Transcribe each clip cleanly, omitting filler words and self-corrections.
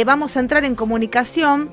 vamos a entrar en comunicación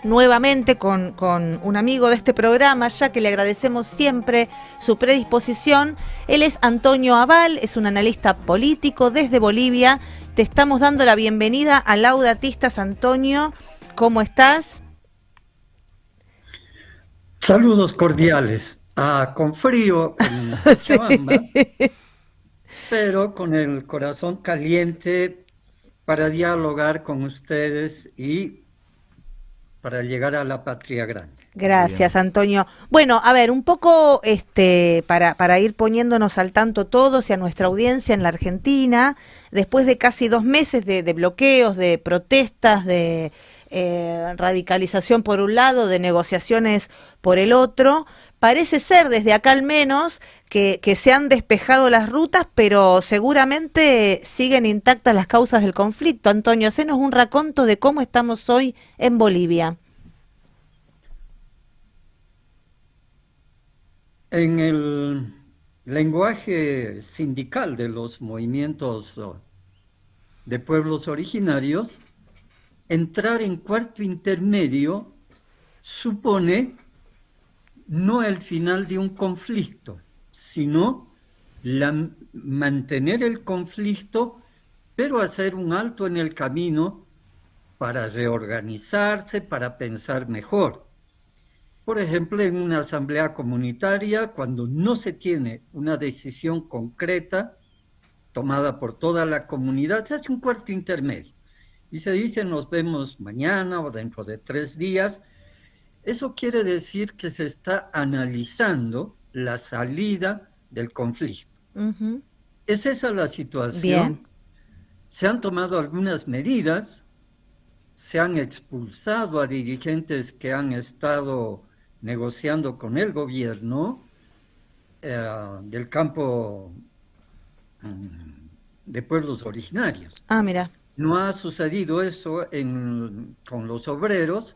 nuevamente con un amigo de este programa, ya que le agradecemos siempre su predisposición. Él es Antonio Abal, es un analista político desde Bolivia. Te estamos dando la bienvenida a Laudatistas, Antonio. ¿Cómo estás? Saludos cordiales. Con frío en Sí. Cochabamba, pero con el corazón caliente para dialogar con ustedes y para llegar a la patria grande. Gracias, Antonio. Bueno, a ver, un poco para ir poniéndonos al tanto todos y a nuestra audiencia en la Argentina, después de casi 2 meses de bloqueos, de protestas, de radicalización por un lado, de negociaciones por el otro, parece ser desde acá al menos que se han despejado las rutas, pero seguramente siguen intactas las causas del conflicto. Antonio, hacenos un raconto de cómo estamos hoy en Bolivia. En el lenguaje sindical de los movimientos de pueblos originarios, entrar en cuarto intermedio supone no el final de un conflicto, sino mantener el conflicto, pero hacer un alto en el camino para reorganizarse, para pensar mejor. Por ejemplo, en una asamblea comunitaria, cuando no se tiene una decisión concreta tomada por toda la comunidad, se hace un cuarto intermedio y se dice nos vemos mañana o dentro de 3 días. Eso quiere decir que se está analizando la salida del conflicto. Ujú. ¿Es esa la Bien. situación? Se han tomado algunas medidas, se han expulsado a dirigentes que han estado negociando con el gobierno del campo de pueblos originarios. Ah, mira. No ha sucedido eso con los obreros,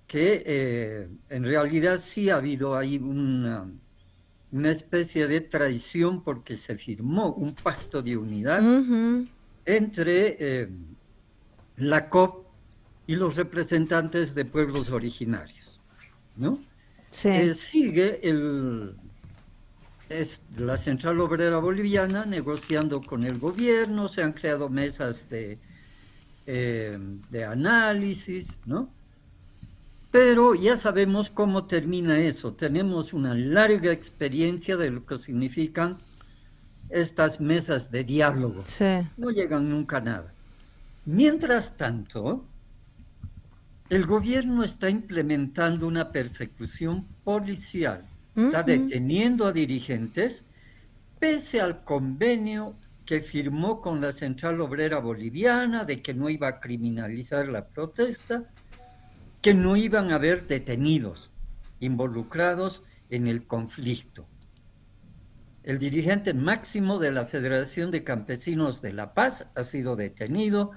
que en realidad sí ha habido ahí una especie de traición porque se firmó un pacto de unidad Ujú. entre la COP y los representantes de pueblos originarios, ¿no? Sí. Sigue la Central Obrera Boliviana negociando con el gobierno, se han creado mesas de análisis, ¿no? Pero ya sabemos cómo termina eso. Tenemos una larga experiencia de lo que significan estas mesas de diálogo. Sí. No llegan nunca a nada. Mientras tanto, el gobierno está implementando una persecución policial. Está Ujú. deteniendo a dirigentes pese al convenio que firmó con la Central Obrera Boliviana de que no iba a criminalizar la protesta, que no iban a haber detenidos involucrados en el conflicto. El dirigente máximo de la Federación de Campesinos de La Paz ha sido detenido.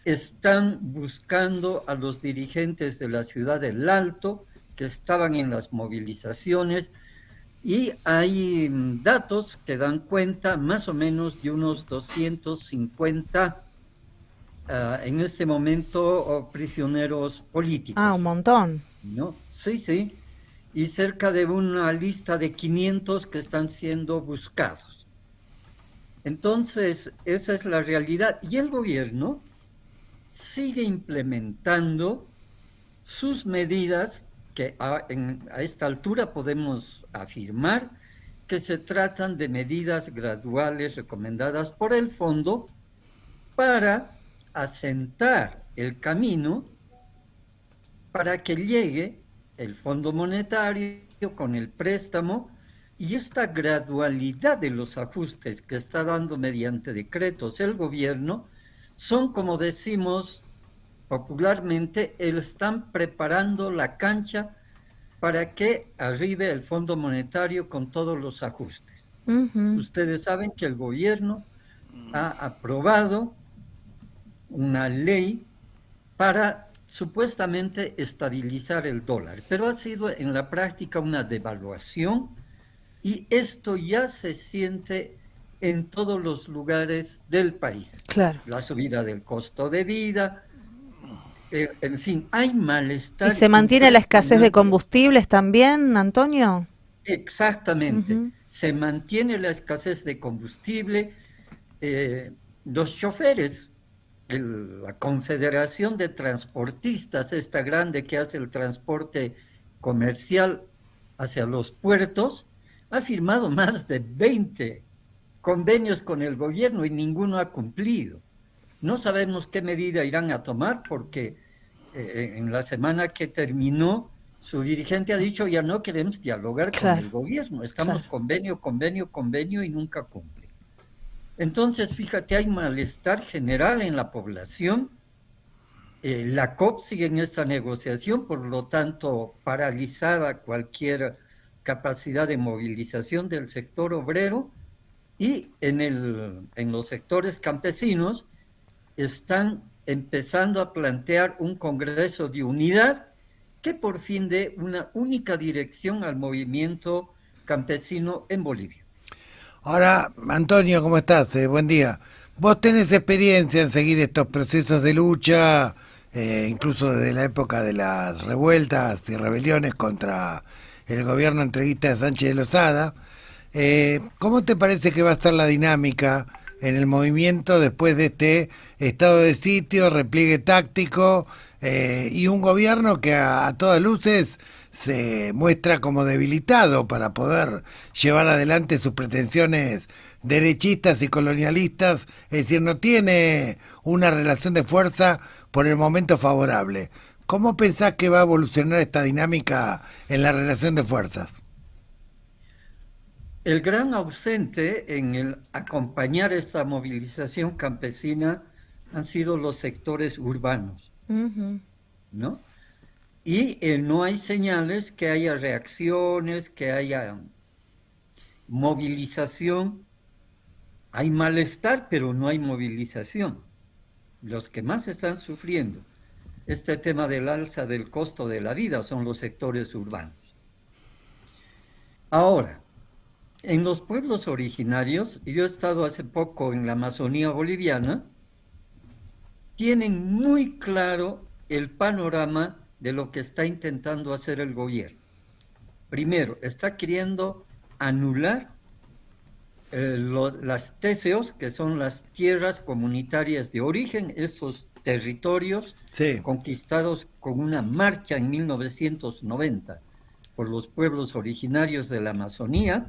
Están buscando a los dirigentes de la ciudad del Alto que estaban en las movilizaciones y hay datos que dan cuenta más o menos de unos 250 en este momento prisioneros Ah, un políticos, montón. ¿no? Sí, sí, y cerca de una lista de 500 que están siendo buscados. Entonces, esa es la realidad. Y el gobierno sigue implementando sus medidas que a esta altura podemos afirmar que se tratan de medidas graduales recomendadas por el fondo para asentar el camino para que llegue el Fondo Monetario con el préstamo y esta gradualidad de los ajustes que está dando mediante decretos el gobierno son, como decimos popularmente, están preparando la cancha para que arribe el Fondo Monetario con todos los ajustes. Ujú. Ustedes saben que el gobierno ha aprobado una ley para supuestamente estabilizar el dólar, pero ha sido en la práctica una devaluación y esto ya se siente en todos los lugares del país. Claro. La subida del costo de vida, en fin, hay ¿Y malestar se mantiene la escasez de impresionante. combustibles también, Antonio? Exactamente, Ujú. se mantiene la escasez de combustible. Los choferes, la Confederación de Transportistas, esta grande que hace el transporte comercial hacia los puertos, ha firmado más de 20 convenios con el gobierno y ninguno ha cumplido. No sabemos qué medida irán a tomar porque en la semana que terminó, su dirigente ha dicho ya no queremos dialogar con Claro, el gobierno, estamos claro. convenio, convenio, convenio y nunca cumple. Entonces, fíjate, hay malestar general en la población. La COP sigue en esta negociación, por lo tanto, paralizada cualquier capacidad de movilización del sector obrero y en los sectores campesinos están empezando a plantear un congreso de unidad que por fin dé una única dirección al movimiento campesino en Bolivia. Ahora, Antonio, ¿cómo estás? Buen día. Vos tenés experiencia en seguir estos procesos de lucha, incluso desde la época de las revueltas y rebeliones contra el gobierno entreguista de Sánchez de Lozada. ¿Cómo te parece que va a estar la dinámica en el movimiento después de este estado de sitio, repliegue táctico y un gobierno que a todas luces se muestra como debilitado para poder llevar adelante sus pretensiones derechistas y colonialistas, es decir, no tiene una relación de fuerza por el momento favorable? ¿Cómo pensás que va a evolucionar esta dinámica en la relación de fuerzas? El gran ausente en el acompañar esta movilización campesina han sido los sectores urbanos, Ujú. ¿no? Y no hay señales que haya reacciones, que haya movilización. Hay malestar, pero no hay movilización. Los que más están sufriendo este tema del alza del costo de la vida son los sectores urbanos. Ahora, en los pueblos originarios, yo he estado hace poco en la Amazonía boliviana, tienen muy claro el panorama de lo que está intentando hacer el gobierno. Primero, está queriendo anular las TCOs, que son las tierras comunitarias de origen, estos territorios Sí. conquistados con una marcha en 1990 por los pueblos originarios de la Amazonía,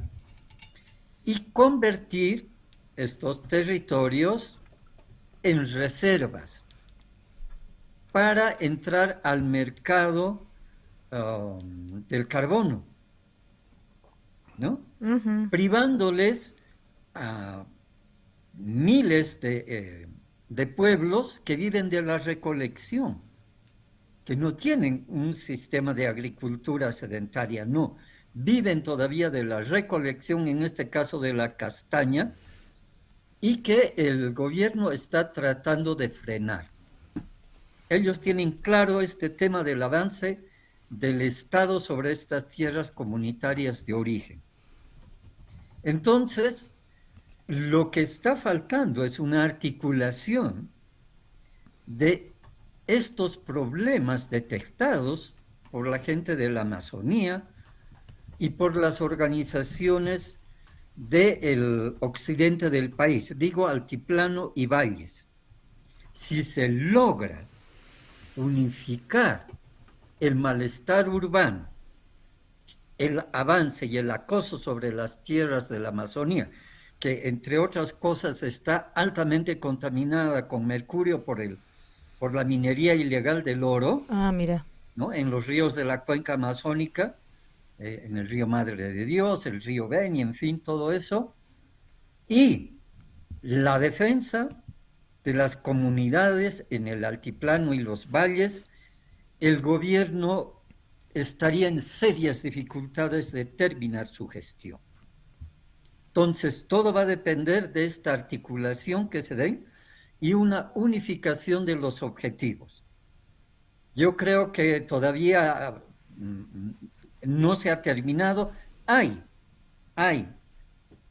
y convertir estos territorios en reservas para entrar al mercado del carbono, ¿no? Ujú. Privándoles a miles de pueblos que viven de la recolección, que no tienen un sistema de agricultura sedentaria, no, viven todavía de la recolección, en este caso de la castaña, y que el gobierno está tratando de frenar. Ellos tienen claro este tema del avance del Estado sobre estas tierras comunitarias de origen. Entonces, lo que está faltando es una articulación de estos problemas detectados por la gente de la Amazonía y por las organizaciones del occidente del país, digo altiplano y valles. Si se logra unificar el malestar urbano, el avance y el acoso sobre las tierras de la Amazonía, que entre otras cosas está altamente contaminada con mercurio por la minería ilegal del oro, Ah, mira. ¿no? En los ríos de la cuenca amazónica, en el río Madre de Dios, el río Beni, en fin, todo eso, y la defensa de las comunidades en el altiplano y los valles, el gobierno estaría en serias dificultades de terminar su gestión. Entonces, todo va a depender de esta articulación que se dé y una unificación de los objetivos. Yo creo que todavía no se ha terminado. Hay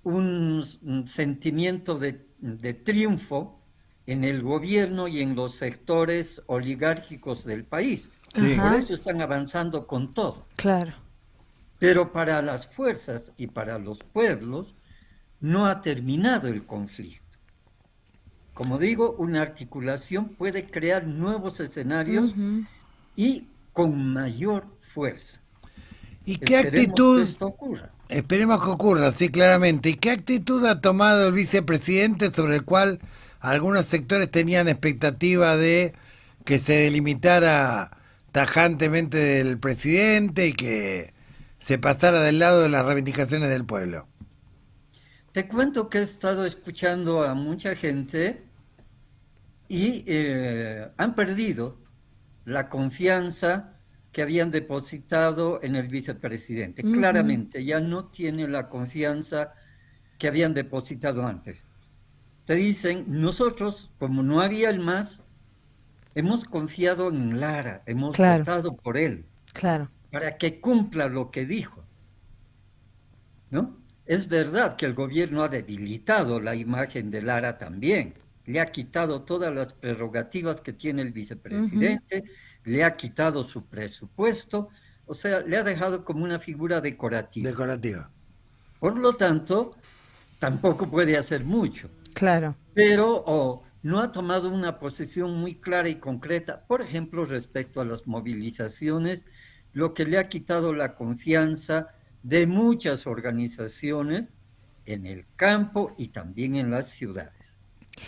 un sentimiento de triunfo en el gobierno y en los sectores oligárquicos del país. Sí. Por Ajá. eso están avanzando con todo. Claro. Pero para las fuerzas y para los pueblos no ha terminado el conflicto. Como digo, una articulación puede crear nuevos escenarios Ujú. y con mayor fuerza. ¿Y qué Esperemos que actitud, esto ocurra. esperemos que ocurra, sí, claramente, y qué actitud ha tomado el vicepresidente sobre el cual algunos sectores tenían expectativa de que se delimitara tajantemente del presidente y que se pasara del lado de las reivindicaciones del pueblo? Te cuento que he estado escuchando a mucha gente y han perdido la confianza que habían depositado en el vicepresidente. Ujú. Claramente, ya no tiene la confianza que habían depositado antes. Te dicen, nosotros, como no había el MAS, hemos confiado en Lara, hemos Claro, votado por él, claro. para que cumpla lo que dijo, ¿no? Es verdad que el gobierno ha debilitado la imagen de Lara también, le ha quitado todas las prerrogativas que tiene el Ujú. vicepresidente, le ha quitado su presupuesto, o sea, le ha dejado como una figura decorativa. Decorativa. Por lo tanto, tampoco puede hacer mucho, Claro. pero no ha tomado una posición muy clara y concreta, por ejemplo, respecto a las movilizaciones, lo que le ha quitado la confianza de muchas organizaciones en el campo y también en las ciudades. Y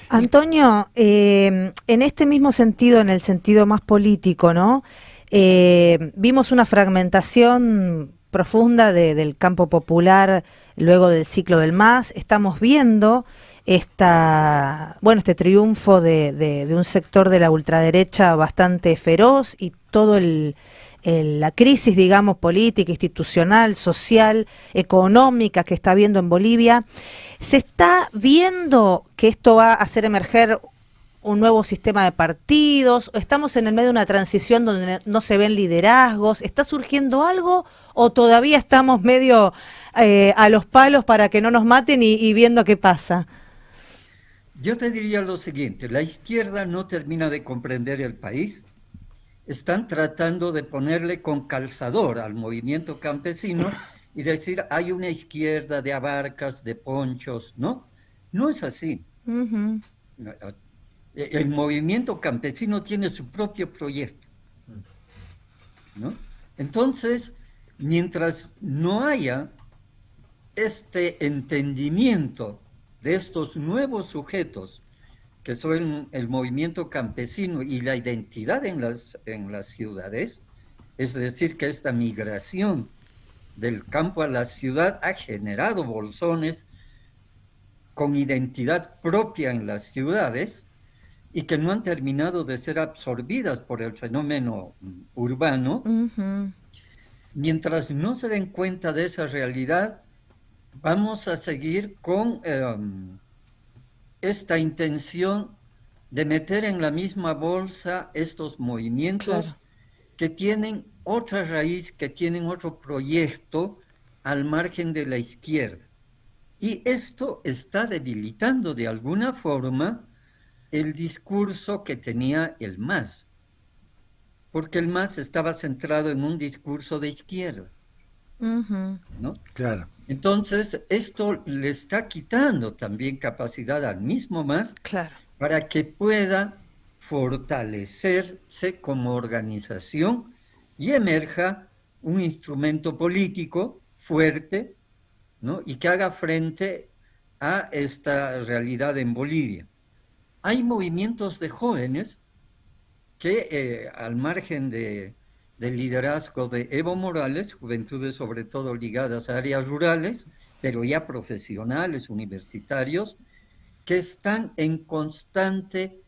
Antonio, en este mismo sentido, en el sentido más político, ¿no? Vimos una fragmentación profunda del campo popular luego del ciclo del MAS. Estamos viendo este triunfo de un sector de la ultraderecha bastante feroz y todo la crisis, digamos, política, institucional, social, económica que está habiendo en Bolivia. ¿Se está viendo que esto va a hacer emerger un nuevo sistema de partidos? ¿Estamos en el medio de una transición donde no se ven liderazgos? ¿Está surgiendo algo o todavía estamos medio a los palos para que no nos maten y viendo qué pasa? Yo te diría lo siguiente, la izquierda no termina de comprender el país, están tratando de ponerle con calzador al movimiento campesino y decir, hay una izquierda de abarcas, de ponchos, ¿no? No es así. Ujú. El movimiento campesino tiene su propio proyecto, ¿no? Entonces, mientras no haya este entendimiento de estos nuevos sujetos que son el movimiento campesino y la identidad en las ciudades, es decir, que esta migración del campo a la ciudad ha generado bolsones con identidad propia en las ciudades y que no han terminado de ser absorbidas por el fenómeno urbano. Ujú. Mientras no se den cuenta de esa realidad, vamos a seguir con esta intención de meter en la misma bolsa estos movimientos Claro. que tienen otra raíz, que tienen otro proyecto al margen de la izquierda. Y esto está debilitando de alguna forma el discurso que tenía el MAS, porque el MAS estaba centrado en un discurso de izquierda, Ujú. ¿no? Claro. Entonces, esto le está quitando también capacidad al mismo MAS Claro. para que pueda fortalecerse como organización y emerja un instrumento político fuerte, ¿no? Y que haga frente a esta realidad en Bolivia. Hay movimientos de jóvenes que al margen del liderazgo de Evo Morales, juventudes sobre todo ligadas a áreas rurales, pero ya profesionales, universitarios, que están en constante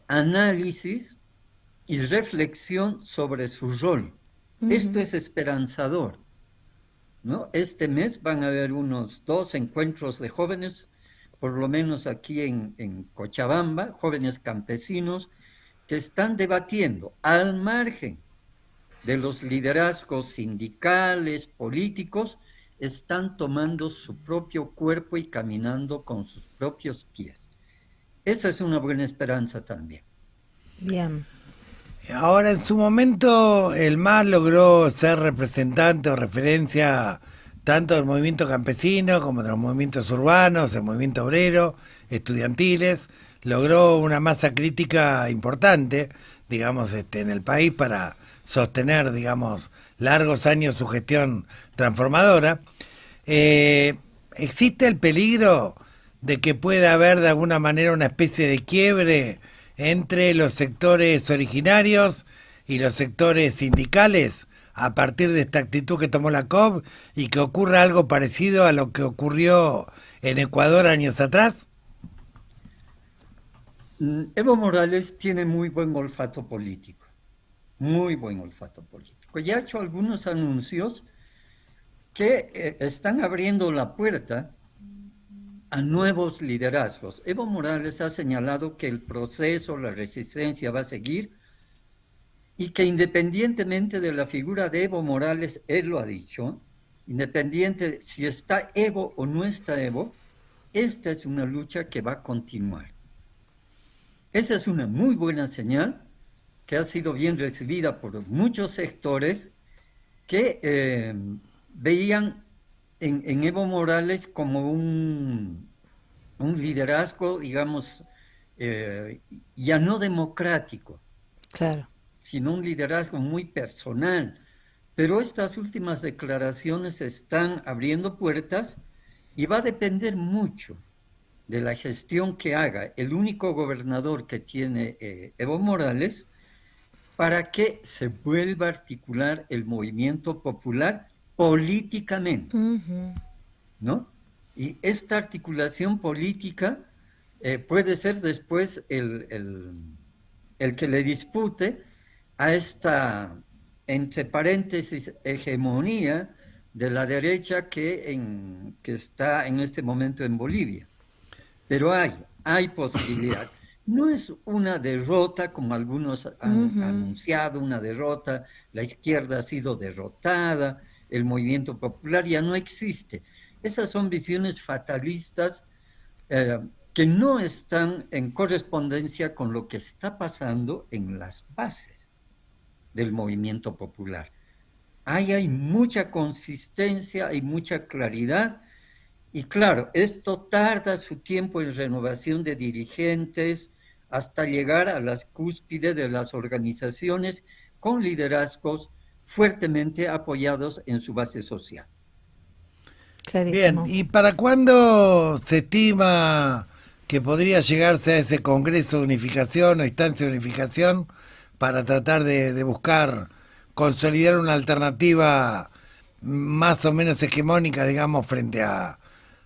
análisis y reflexión sobre su rol. Esto Ujú. es esperanzador, ¿no? Este mes van a haber unos 2 encuentros de jóvenes, por lo menos aquí en Cochabamba, jóvenes campesinos que están debatiendo al margen de los liderazgos sindicales, políticos, están tomando su propio cuerpo y caminando con sus propios pies. Esa es una buena esperanza también. Bien. Ahora, en su momento, el MAS logró ser representante o referencia tanto del movimiento campesino como de los movimientos urbanos, el movimiento obrero, estudiantiles. Logró una masa crítica importante, digamos, en el país para sostener, digamos, largos años su gestión transformadora. ¿Existe el peligro de que pueda haber de alguna manera una especie de quiebre entre los sectores originarios y los sectores sindicales a partir de esta actitud que tomó la COP y que ocurra algo parecido a lo que ocurrió en Ecuador años atrás? Evo Morales tiene muy buen olfato político, muy buen olfato político. Ya ha hecho algunos anuncios que están abriendo la puerta a nuevos liderazgos. Evo Morales ha señalado que el proceso, la resistencia va a seguir y que independientemente de la figura de Evo Morales, él lo ha dicho, independiente si está Evo o no está Evo, esta es una lucha que va a continuar. Esa es una muy buena señal que ha sido bien recibida por muchos sectores que veían en Evo Morales como un liderazgo, digamos, ya no democrático, Claro. sino un liderazgo muy personal. Pero estas últimas declaraciones están abriendo puertas y va a depender mucho de la gestión que haga el único gobernador que tiene Evo Morales para que se vuelva a articular el movimiento popular políticamente, ¿no? Y esta articulación política puede ser después el que le dispute a esta, entre paréntesis, hegemonía de la derecha que está en este momento en Bolivia. Pero hay posibilidad. No es una derrota, como algunos han anunciado, una derrota, la izquierda ha sido derrotada, el movimiento popular ya no existe. Esas son visiones fatalistas que no están en correspondencia con lo que está pasando en las bases del movimiento popular. Hay mucha consistencia, hay mucha claridad, y claro, esto tarda su tiempo en renovación de dirigentes hasta llegar a las cúspides de las organizaciones con liderazgos fuertemente apoyados en su base social. Clarísimo. Bien, ¿y para cuándo se estima que podría llegarse a ese Congreso de Unificación o instancia de unificación para tratar de buscar consolidar una alternativa más o menos hegemónica, digamos, frente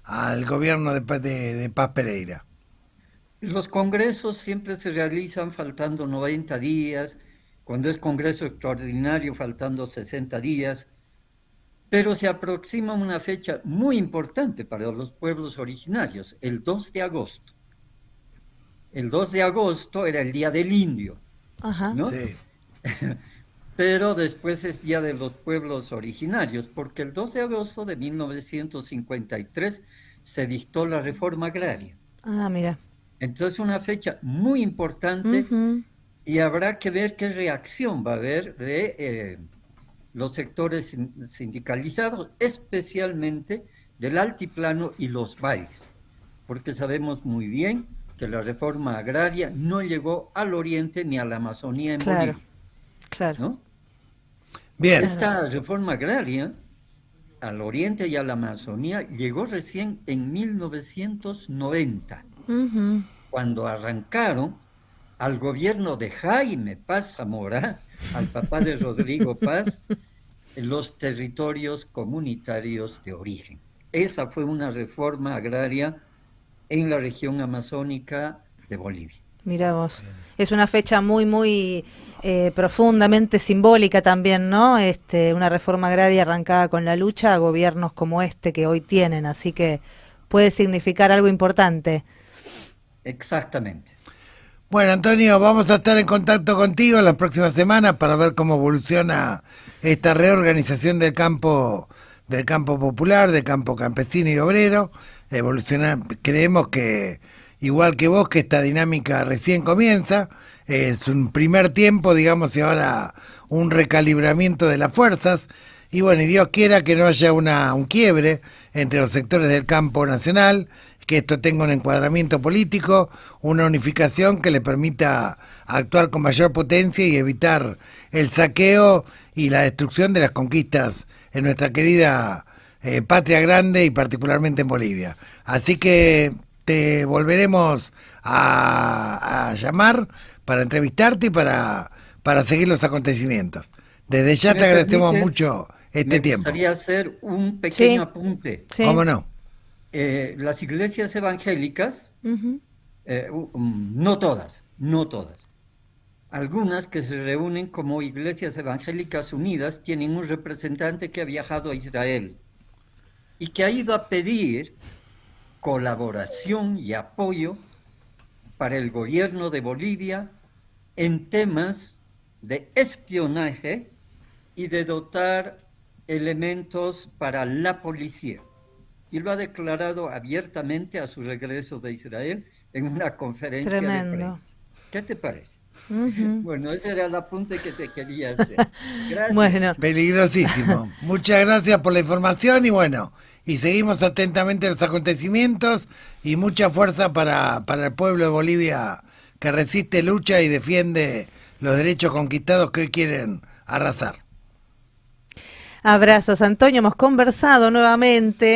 al gobierno de Paz Pereira? Los congresos siempre se realizan faltando 90 días, cuando es congreso extraordinario faltando 60 días, pero se aproxima una fecha muy importante para los pueblos originarios, el 2 de agosto. El 2 de agosto era el Día del Indio, ¿no? Sí. Pero después es Día de los Pueblos Originarios, porque el 2 de agosto de 1953 se dictó la reforma agraria. Ah, mira. Entonces una fecha muy importante y habrá que ver qué reacción va a haber de los sectores sindicalizados, especialmente del altiplano y los valles, porque sabemos muy bien que la reforma agraria no llegó al oriente ni a la Amazonía en Bolivia. Claro. ¿No? Bien. Esta reforma agraria al oriente y a la Amazonía llegó recién en 1990, cuando arrancaron al gobierno de Jaime Paz Zamora, al papá de Rodrigo Paz, los territorios comunitarios de origen. Esa fue una reforma agraria en la región amazónica de Bolivia. Mira vos, es una fecha muy profundamente simbólica también, ¿no? Una reforma agraria arrancada con la lucha a gobiernos como este que hoy tienen, así que puede significar algo importante. Exactamente. Bueno, Antonio, vamos a estar en contacto contigo en las próximas semanas para ver cómo evoluciona esta reorganización del campo del campo popular, del campo campesino y obrero. Evolucionar, creemos que, igual que vos, que esta dinámica recién comienza. Es un primer tiempo, digamos, y ahora un recalibramiento de las fuerzas. Y bueno, y Dios quiera que no haya un quiebre entre los sectores del campo nacional, que esto tenga un encuadramiento político, una unificación que le permita actuar con mayor potencia y evitar el saqueo y la destrucción de las conquistas en nuestra querida patria grande y particularmente en Bolivia. Así que te volveremos a llamar para entrevistarte y para seguir los acontecimientos. Desde ya te agradecemos mucho este tiempo. Me gustaría hacer un pequeño Sí. apunte. Sí. ¿Cómo no? Las iglesias evangélicas, Ujú. no todas, no todas. Algunas que se reúnen como iglesias evangélicas unidas tienen un representante que ha viajado a Israel y que ha ido a pedir colaboración y apoyo para el gobierno de Bolivia en temas de espionaje y de dotar elementos para la policía. Y lo ha declarado abiertamente a su regreso de Israel en una conferencia de Tremendo. prensa. ¿Qué te parece? Ujú. Bueno, ese era el apunte que te quería hacer. Gracias. Bueno, Peligrosísimo. Muchas gracias por la información y bueno, y seguimos atentamente los acontecimientos y mucha fuerza para el pueblo de Bolivia que resiste, lucha y defiende los derechos conquistados que hoy quieren arrasar. abrazos, Antonio, hemos conversado nuevamente.